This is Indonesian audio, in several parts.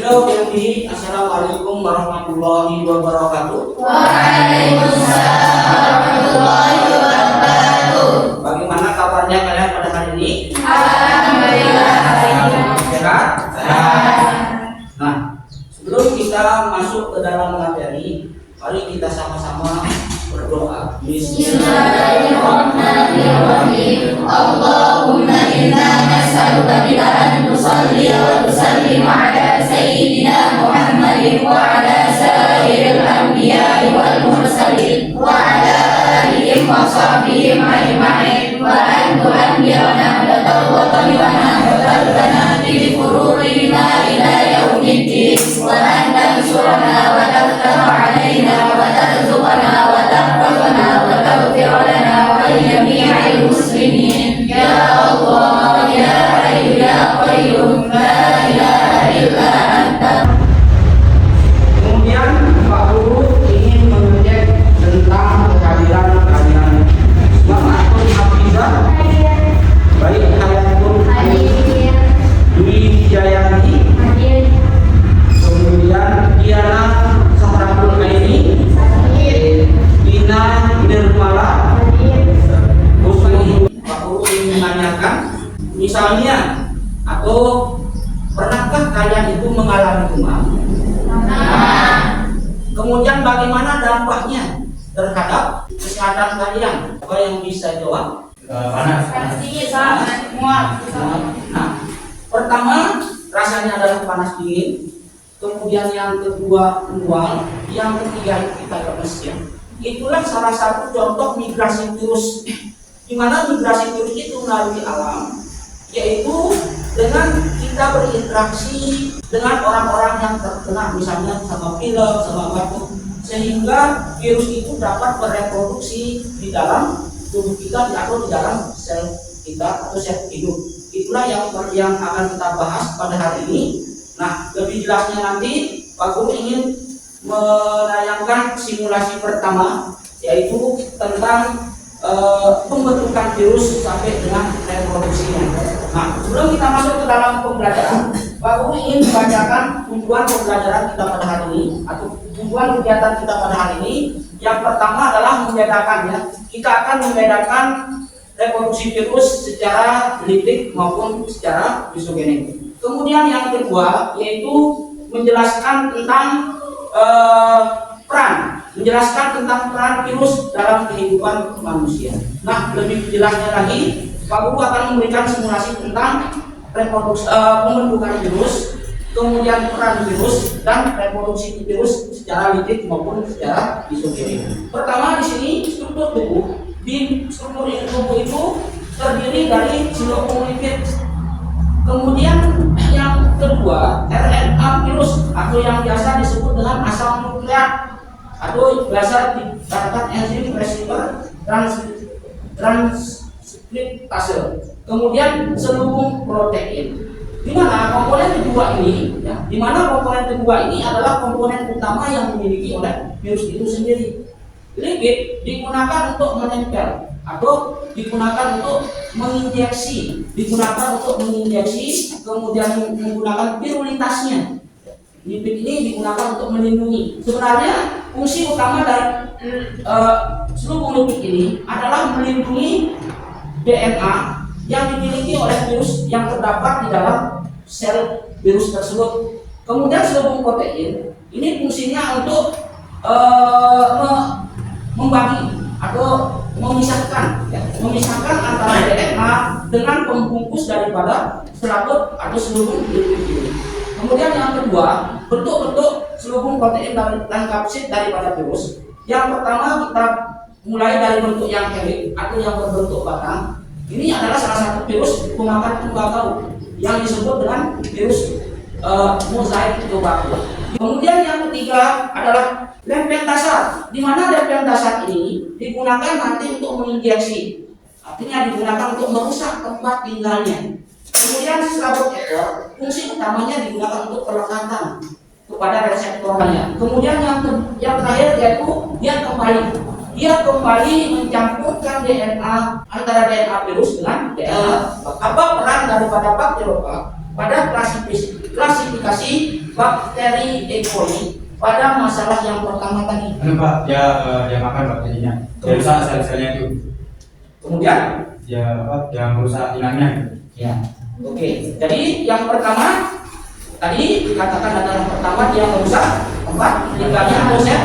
Assalamualaikum warahmatullahi wabarakatuh. Waalaikumsalam warahmatullahi wabarakatuh. Bagaimana kabarnya kalian pada hari ini? Alhamdulillah. Sehat? Nah, sebelum kita masuk ke dalam materi, mari kita sama-sama berdoa. Bismillahirrahmanirrahim. Allahumma inna nas'aluka bi an tusalli wa tusallim ala sayyidina Muhammadin wa ala sairil anbiya'i wal mursalin wa ala alihim wa sahbihim ajma'in wa an tu'ammilana wa tawwaqana wa tarfana bi fururina ila yaumiddin wa an tansurana wa taftahu alaina wa tarzuqana wa tahfazana wa taghfir lana wa jami'il muslimin ya Allah ya Hayyu ya Qayyum la ilaha illa anta. Kemudian Pak Guru ingin mengecek tentang kehadiran Bapak Hafizah, baik Hayatun Dwi Jayanti, kemudian Diana Sahratul Aini, Dina Nirmala. Pak Guru ingin menanyakan, misalnya atau pernahkah kalian itu mengalami demam? Kemudian bagaimana dampaknya terhadap kesehatan kalian? Apa yang bisa jawab? Panas. Nah, pertama rasanya adalah panas dingin. Kemudian yang kedua mual, yang ketiga kita lemes ya. Itulah salah satu contoh migrasi virus. Di mana migrasi virus itu melalui alam, yaitu dengan kita berinteraksi dengan orang-orang yang terkena misalnya sama pilek, sama batuk, sehingga virus itu dapat bereproduksi di dalam tubuh kita atau di dalam sel kita atau sel hidup. Itulah yang akan kita bahas pada hari ini. Nah, lebih jelasnya nanti Pak Guru ingin menayangkan simulasi pertama, yaitu tentang pembentukan virus sampai dengan reproduksinya. Nah, sebelum kita masuk ke dalam pembelajaran, Pak Guru ingin membacakan tujuan pembelajaran kita pada hari ini atau tujuan kegiatan kita pada hari ini. Yang pertama adalah membedakan ya. Kita akan membedakan reproduksi virus secara litik maupun secara isogenik. Kemudian yang kedua yaitu menjelaskan tentang menjelaskan tentang peran virus dalam kehidupan manusia. Nah, lebih jelasnya lagi, Pak Guru akan memberikan simulasi tentang pembentukan virus, kemudian peran virus dan reproduksi virus secara litik maupun secara isogenik. Pertama di sini struktur tubuh. Di struktur tubuh itu terdiri dari silokom lipid. Kemudian yang kedua RNA virus atau yang biasa disebut dengan asam nukleat atau biasa dikatakan enzim resistor transkriptase. Kemudian selubung protein. Di mana komponen kedua ini, ya, di mana komponen kedua ini adalah komponen utama yang dimiliki oleh virus itu sendiri. Lipid digunakan untuk menempel atau digunakan untuk menginjeksi, kemudian menggunakan virulitasnya. Lipid ini digunakan untuk melindungi. Sebenarnya fungsi utama dari selubung lipid ini adalah melindungi DNA yang dimiliki oleh virus yang terdapat di dalam sel virus tersebut. Kemudian selubung protein ini fungsinya untuk membagi atau memisahkan antara DNA dengan pembungkus daripada selaput atau selubung lipid ini. Kemudian yang kedua, bentuk-bentuk selubung protein dan kapsid daripada virus. Yang pertama kita mulai dari bentuk yang helix atau yang berbentuk batang. Ini adalah salah satu virus pemakan tembakau yang disebut dengan virus mosaik tobacco. Kemudian yang ketiga adalah lempen dasar, di mana lempen dasar ini digunakan nanti untuk menginjeksi, artinya digunakan untuk merusak tempat tinggalnya. Kemudian selaput ekor, fungsi utamanya digunakan untuk pelekatan kepada reseptornya. Kemudian yang terakhir yaitu dia kembali mencampurkan DNA antara DNA virus dengan DNA. Apa peran daripada bakteriofag pada klasifikasi bakteri E. coli pada masalah yang pertama tadi. Anu Pak, dia makan bakterinya, dia rusak sel-selnya itu. Kemudian Dia merusak inangnya. ya, oke. Jadi yang pertama tadi dikatakan adalah pertama dia merusak ligamen atau sel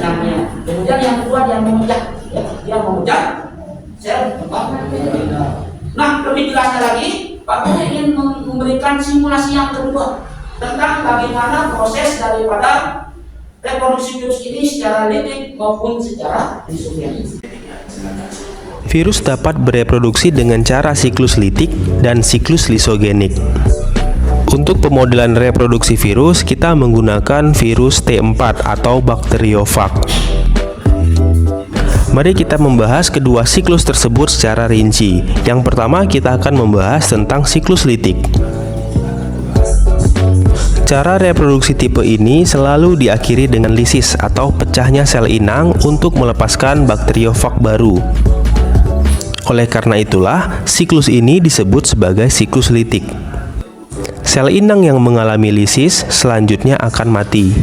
inangnya. Kemudian yang kedua dia memecah, dia memecah sel Nah, lebih jelasnya lagi, Pak Guru ingin memberikan simulasi yang kedua tentang bagaimana proses daripada reproduksi virus ini secara litik maupun secara lisogenik. Virus dapat bereproduksi dengan cara siklus litik dan siklus lisogenik. Untuk pemodelan reproduksi virus, kita menggunakan virus T4 atau bakteriofag. Mari kita membahas kedua siklus tersebut secara rinci. Yang pertama, kita akan membahas tentang siklus litik. Cara reproduksi tipe ini selalu diakhiri dengan lisis atau pecahnya sel inang untuk melepaskan bakteriofag baru. Oleh karena itulah, siklus ini disebut sebagai siklus litik. Sel inang yang mengalami lisis selanjutnya akan mati.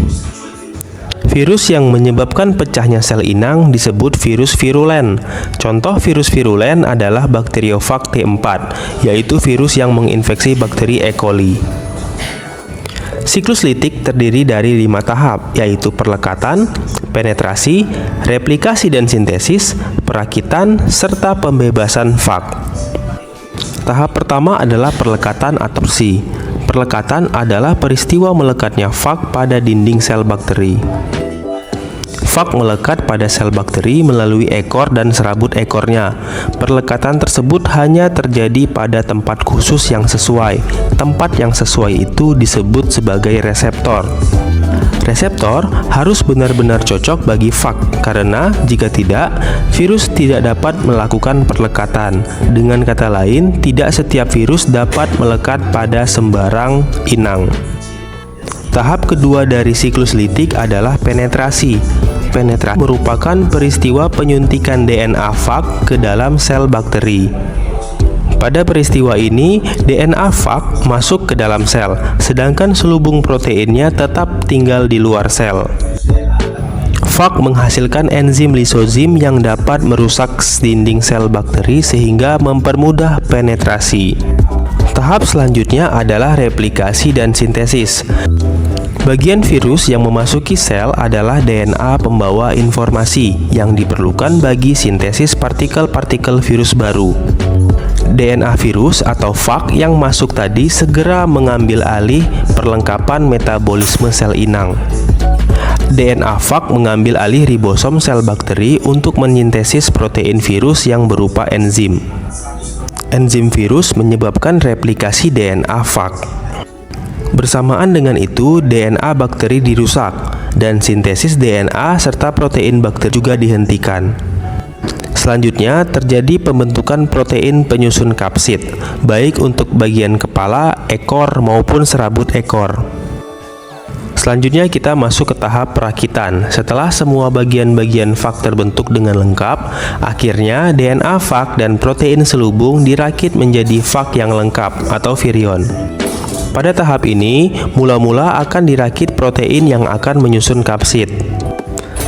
Virus yang menyebabkan pecahnya sel inang disebut virus virulen. Contoh virus virulen adalah bakteriofag T4, yaitu virus yang menginfeksi bakteri E. coli. Siklus litik terdiri dari 5 tahap, yaitu perlekatan, penetrasi, replikasi dan sintesis, perakitan, serta pembebasan fag. Tahap pertama adalah perlekatan absorpsi. Perlekatan adalah peristiwa melekatnya fag pada dinding sel bakteri. Fag melekat pada sel bakteri melalui ekor dan serabut ekornya. Perlekatan tersebut hanya terjadi pada tempat khusus yang sesuai. Tempat yang sesuai itu disebut sebagai reseptor. Reseptor harus benar-benar cocok bagi fag, karena jika tidak, virus tidak dapat melakukan perlekatan. Dengan kata lain, tidak setiap virus dapat melekat pada sembarang inang. Tahap kedua dari siklus litik adalah penetrasi. Penetrasi merupakan peristiwa penyuntikan DNA fag ke dalam sel bakteri. Pada peristiwa ini, DNA fag masuk ke dalam sel, sedangkan selubung proteinnya tetap tinggal di luar sel. Fag menghasilkan enzim lisozim yang dapat merusak dinding sel bakteri sehingga mempermudah penetrasi. Tahap selanjutnya adalah replikasi dan sintesis. Bagian virus yang memasuki sel adalah DNA pembawa informasi yang diperlukan bagi sintesis partikel-partikel virus baru. DNA virus atau fag yang masuk tadi segera mengambil alih perlengkapan metabolisme sel inang. DNA fag mengambil alih ribosom sel bakteri untuk menyintesis protein virus yang berupa enzim. Enzim virus menyebabkan replikasi DNA fag. Bersamaan dengan itu, DNA bakteri dirusak dan sintesis DNA serta protein bakteri juga dihentikan. Selanjutnya, terjadi pembentukan protein penyusun kapsid, baik untuk bagian kepala, ekor, maupun serabut ekor. Selanjutnya kita masuk ke tahap perakitan. Setelah semua bagian-bagian fag terbentuk dengan lengkap, akhirnya DNA fag dan protein selubung dirakit menjadi fag yang lengkap atau virion. Pada tahap ini, mula-mula akan dirakit protein yang akan menyusun kapsid.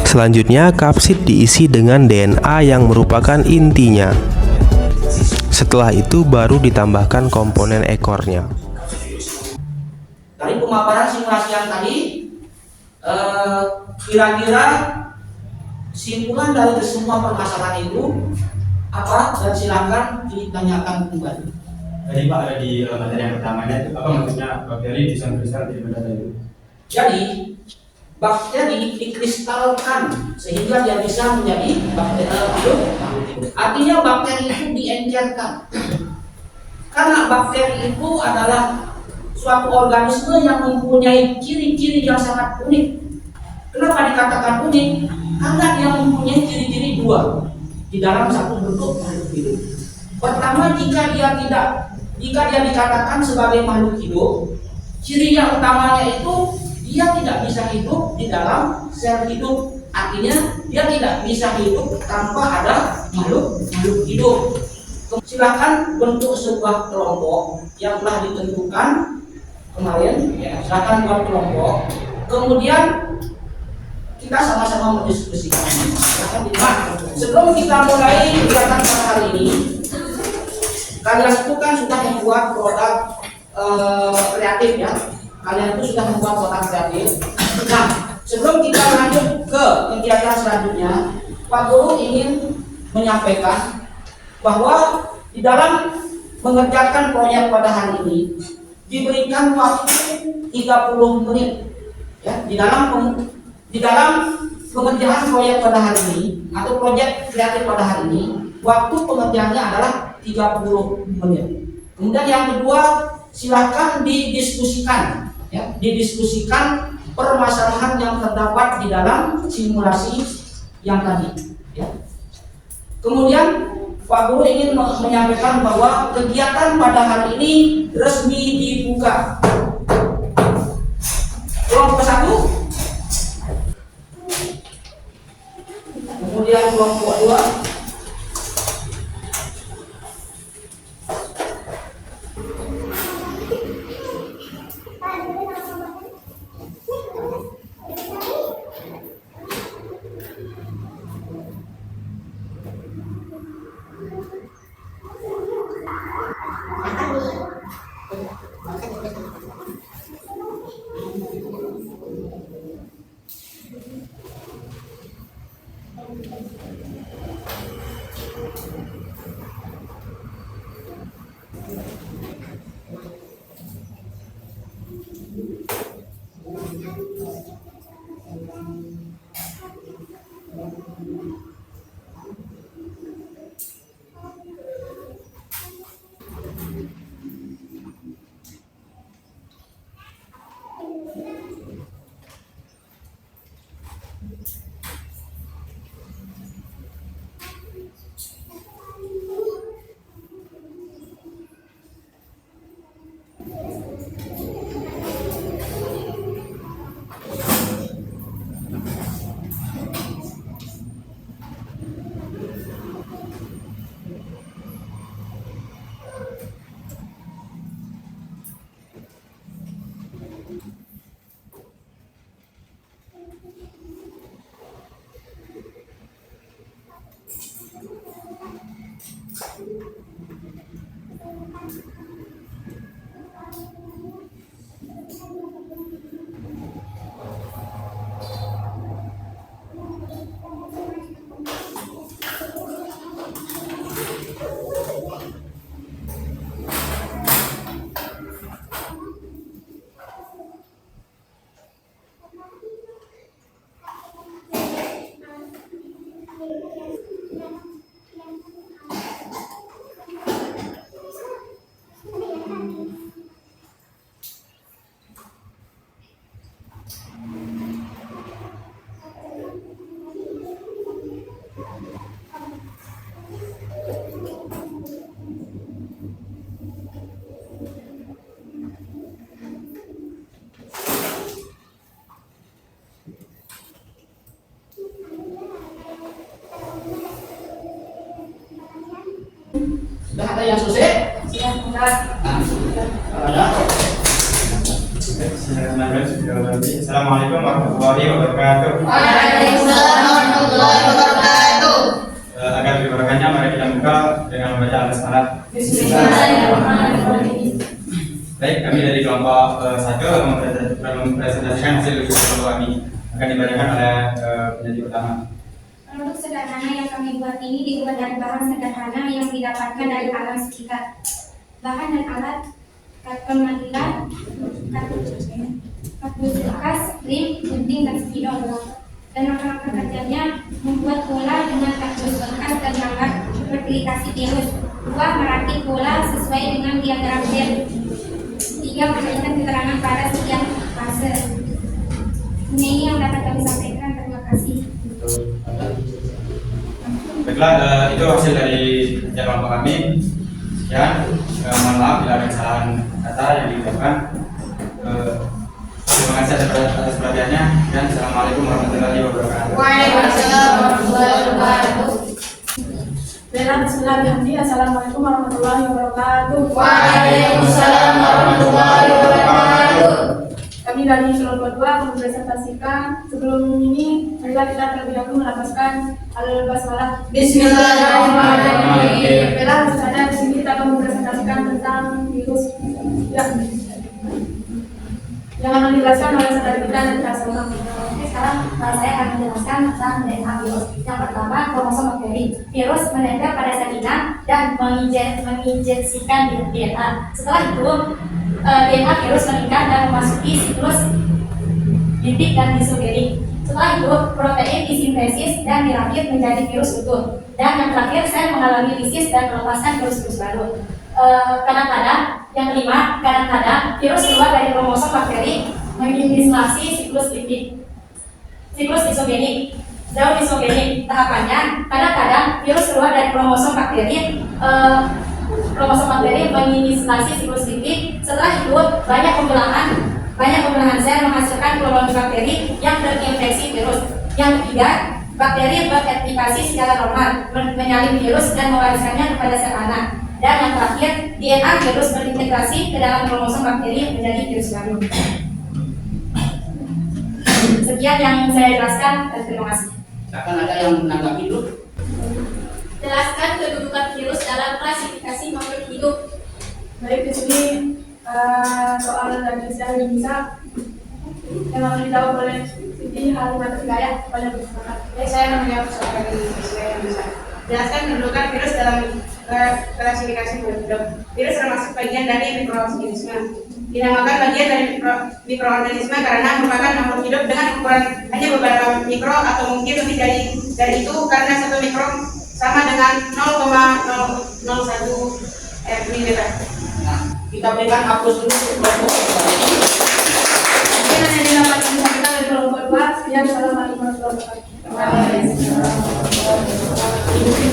Selanjutnya, kapsid diisi dengan DNA yang merupakan intinya. Setelah itu baru ditambahkan komponen ekornya. Dari pemaparan simulasi yang tadi, kira-kira kesimpulan dari semua permasalahan itu apa? Dan silakan ditanyakan kembali. Tadi Pak ada di materi yang pertamanya itu apa maksudnya bakteri disembriskan di benda itu? Jadi bakteri dikristalkan sehingga dia bisa menjadi bakteri hidup. Artinya bakteri itu diencerkan. Karena bakteri itu adalah suatu organisme yang mempunyai ciri-ciri yang sangat unik. Kenapa dikatakan unik? Karena dia mempunyai ciri-ciri dua di dalam satu bentuk makhluk hidup. Pertama, jika dia dikatakan sebagai makhluk hidup, ciri yang utamanya itu dia tidak bisa hidup di dalam sel hidup. Artinya dia tidak bisa hidup tanpa ada makhluk hidup. Silakan bentuk sebuah kelompok yang telah ditentukan kemarin, ya, silakan buat kelompok. Kemudian kita sama-sama mendiskusikan. Nah, sebelum kita mulai kegiatan pada hari ini, kalian itu kan sudah membuat produk kreatif ya. Kalian itu sudah membuat produk kreatif. Nah, sebelum kita lanjut ke kegiatan selanjutnya, Pak Guru ingin menyampaikan bahwa di dalam mengerjakan proyek pada hari ini diberikan waktu 30 menit ya, di dalam pengerjaan proyek pada hari ini atau proyek kreatif pada hari ini, waktu pengerjaannya adalah 30 menit. Kemudian yang kedua, silakan didiskusikan ya, didiskusikan permasalahan yang terdapat di dalam simulasi yang tadi ya. Kemudian Pak Guru ingin menyampaikan bahwa kegiatan pada hari ini resmi dibuka. Kelompok 1, kemudian kelompok 2, sudah ada yang selesai? Ada. Assalamualaikum warahmatullahi wabarakatuh. Waalaikumsalam warahmatullahi wabarakatuh. Agar lebih berkahnya, mari kita buka dengan membaca alas-alat. Bismillahirrahmanirrahim. Baik, kami dari kelompok 1 mempresentasikan hasil ujian kelompok kami. Akan dibacakan oleh penyaji pertama. Produk sederhana yang kami buat ini dibuat dari bahan sederhana yang didapatkan dari alam sekitar. Bahan dan alat: karton manila, kardus bekas, lem, gunting, dan spidol. Dan langkah kerjanya membuat pola dengan kardus bekas dan gambar replikasi virus. 2. Merakit pola sesuai dengan diagram Z. 3. Memberikan keterangan pada setiap fase. Ini yang dapat kami sampaikan. Terima kasih. Baiklah, itu hasil dari kerja kelompok kami. Ya, mohon maaf bila ada kesalahan kata yang diucapkan. Terima kasih atas perhatiannya, dan assalamualaikum warahmatullahi wabarakatuh. Waalaikumsalam warahmatullahi wabarakatuh. Bismillahirrahmanirrahim. Assalamualaikum warahmatullahi wabarakatuh. Waalaikumsalam warahmatullahi wabarakatuh. Kami dari kelompok 2 mempresentasikan. Sebelum ini, marilah kita terlebih dahulu melafazkan al-basmalah. Bismillahirrahmanirrahim. Baiklah, langsung saja di sini kita akan mempresentasikan tentang virus. Ya. Yang akan dijelaskan oleh saudara kita dan Rasulullah. Oke, sekarang saya akan menjelaskan tentang DNA virus. Yang pertama, kromosom bakteri. Virus menempel pada salinan dan menginjeksikan DNA. Setelah itu, DNA virus meningkat dan memasuki siklus lipid dan disogenik. Setelah itu, protein disintesis dan dirakit menjadi virus utuh. Dan yang terakhir, sel mengalami lisis dan melepaskan virus-virus baru. Kadang-kadang, yang kelima, kadang-kadang virus keluar dari kromosom bakteri menginisiasi siklus lipid, siklus disogenik. Jauh disogenik tahapannya, kadang-kadang virus keluar dari kromosom bakteri menginisiasi siklus lipid. Setelah itu banyak pembelahan sel menghasilkan koloni bakteri yang terinfeksi virus. Yang ketiga, bakteri bereplikasi secara normal, menyalin virus dan mewariskannya kepada sel anak. Dan yang terakhir, DNA virus berintegrasi ke dalam kromosom bakteri menjadi virus baru. Sekian yang saya jelaskan dan terima kasih. Akan ada yang menanggapi dulu. Jelaskan kedudukan virus dalam klasifikasi makhluk hidup. Baik, di sini soal dari saya bisa yang akan dijawab oleh Siti Halimah Hidayah. Banyak bersemangat. Baik, saya akan menjawab soal dari saya bisa. Jelaskan kedudukan virus dalam klasifikasi makhluk hidup. Virus termasuk bagian dari mikroorganisme. Dinamakan bagian dari mikroorganisme karena merupakan makhluk hidup dengan ukuran hanya beberapa mikro atau mungkin lebih dari itu, karena satu mikro sama dengan 0,001 mm. Nah, kita berikan hapus dulu untuk kelompok. Mungkin hanya dapat kita dari kelompok 2. Sekian, assalamualaikum warahmatullahi wabarakatuh.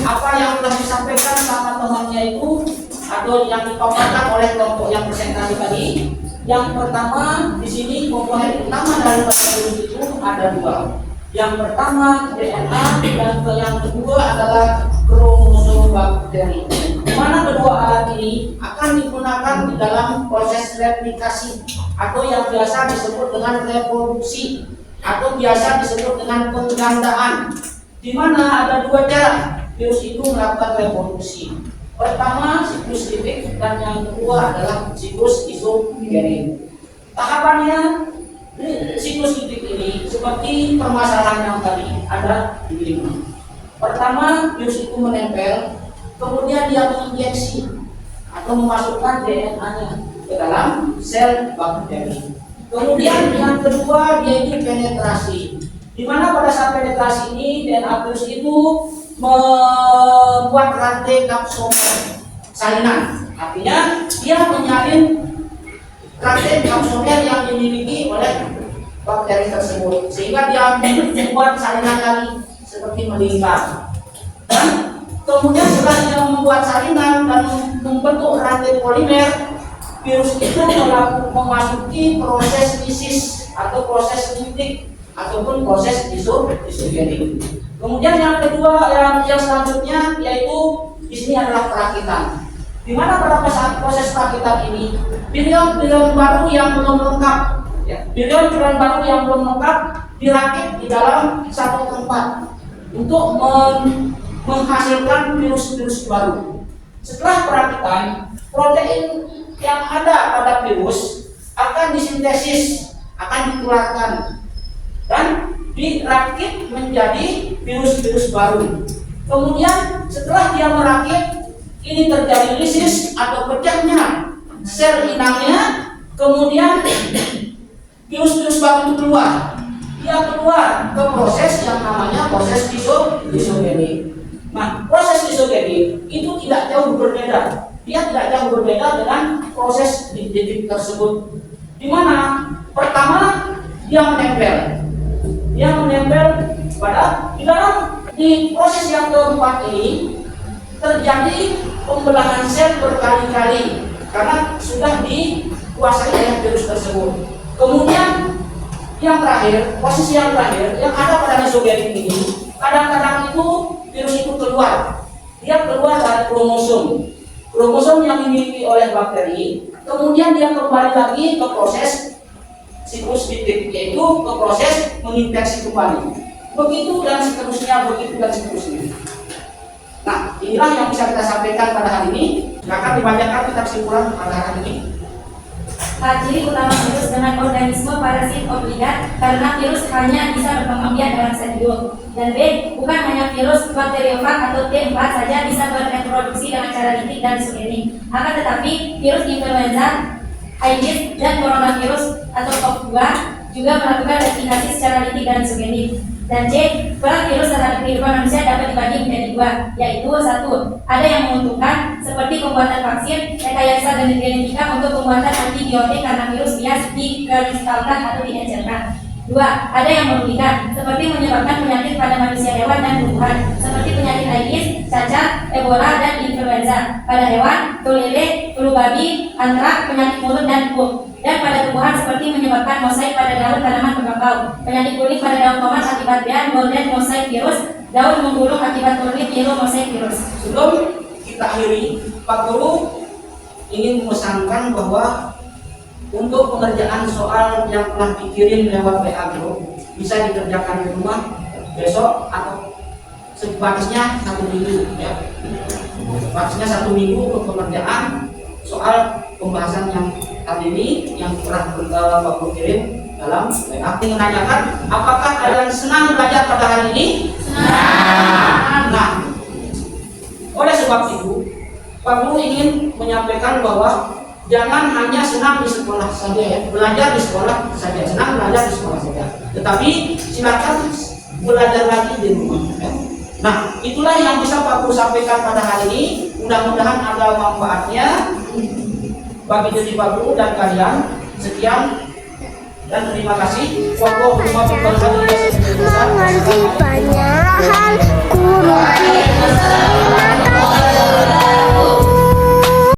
Apa yang telah disampaikan sama temannya itu atau yang dipaparkan oleh kelompok yang presentasi tadi. Yang pertama, di sini komponen utama dari virus itu ada 2. Yang pertama DNA dan yang kedua adalah kromosom bakteri. Mana kedua alat ini akan digunakan di dalam proses replikasi atau yang biasa disebut dengan reproduksi atau biasa disebut dengan penggandaan. Di mana ada 2 cara virus itu melakukan reproduksi. Pertama siklus lipid dan yang kedua adalah siklus isogenik. Tahapannya siklus lipid ini seperti permasalahan yang tadi ada di lima. Pertama, virus itu menempel, kemudian dia menginjeksi atau memasukkan DNA-nya ke dalam sel bakteri. Kemudian yang kedua dia itu penetrasi, di mana pada saat penetrasi ini DNA virus itu membuat rantai kapsomer salinan, artinya dia menyalin rantai kapsomer yang dimiliki oleh bakteri tersebut, sehingga dia membuat salinan lagi seperti melingkar. Dan kemudian setelah dia membuat salinan dan membentuk rantai polimer, virus itu memasuki proses lisis atau proses lipid ataupun proses isogenik. Kemudian yang kedua yang selanjutnya yaitu di sini adalah perakitan. Di mana pada saat proses perakitan ini pion-pion baru yang belum lengkap, pion-pion baru yang belum lengkap dirakit di dalam satu tempat untuk menghasilkan virus-virus baru. Setelah perakitan, protein yang ada pada virus akan disintesis, akan dikeluarkan dan dirakit menjadi virus-virus baru. Kemudian setelah dia merakit, ini terjadi lisis atau pecahnya sel inangnya, kemudian virus-virus baru itu keluar. Dia keluar ke proses yang namanya proses isogenik. Nah, proses isogenik itu tidak jauh berbeda. Dia tidak jauh berbeda dengan proses lipid tersebut. Di mana pertama dia menempel. Dia menempel pada di proses yang keempat ini terjadi pembelahan sel berkali-kali karena sudah dikuasai oleh virus tersebut. Kemudian yang terakhir, posisi yang terakhir yang ada pada isogenik ini, kadang-kadang itu virus itu keluar dia keluar dari kromosom. Kromosom yang dimiliki oleh bakteri, kemudian dia kembali lagi ke proses siklus pipit, yaitu ke proses menginfeksi kembali. Begitu dan seterusnya, begitu dan seterusnya. Nah, inilah yang bisa kita sampaikan pada hari ini. Silakan dibacakan kita kesimpulan pada hari ini. Ciri utama virus dengan organisme parasit obligat karena virus hanya bisa berkembang biak dalam sel hidup. Dan B, bukan hanya virus bakteriofag atau T4 saja bisa bereproduksi dengan cara litik dan zoonotik. Akan tetapi virus influenza, Aedes, dan coronavirus atau COV2 juga melakukan replikasi secara litik dan zoonotik. Dan C, peran virus terhadap kehidupan manusia dapat dibagi menjadi dua, yaitu satu, ada yang menguntungkan seperti pembuatan vaksin, rekayasa dan genetika untuk pembuatan antibiotik karena virus bias dikristalkan atau diencerkan. Dua, ada yang merugikan seperti menyebabkan penyakit pada manusia, hewan, dan tumbuhan seperti penyakit Aedes, cacar, Ebola, dan influenza pada hewan, flu lele, flu babi, antrak, penyakit mulut, dan flu. Dan pada tumbuhan seperti menyebabkan mosaik pada daun tanaman berkembang, penyakit kulit pada daun tomat akibat bean, golden mosaik virus, daun menggulung akibat kulit yellow mosaik virus. Sebelum kita akhiri, Pak Guru ingin memesankan bahwa untuk pengerjaan soal yang telah dikirim lewat WA Guru bisa dikerjakan di rumah besok atau sebatasnya 1 minggu, ya. Sebatasnya 1 minggu untuk pengerjaan soal pembahasan yang hari ini yang telah Pak Guru kirim dalam WA. Ingin menanyakan, apakah kalian senang belajar pada hari ini? Senang. Nah, oleh sebab itu, Pak Guru ingin menyampaikan bahwa jangan hanya senang di sekolah saja, ya, belajar di sekolah saja, senang belajar di sekolah saja, tetapi silakan belajar lagi di rumah, ya. Nah, itulah yang bisa Pak Guru sampaikan pada hari ini. Mudah-mudahan ada manfaatnya bagi diri Pak Guru dan kalian. Sekian dan terima kasih. Wassalamualaikum warahmatullahi wabarakatuh.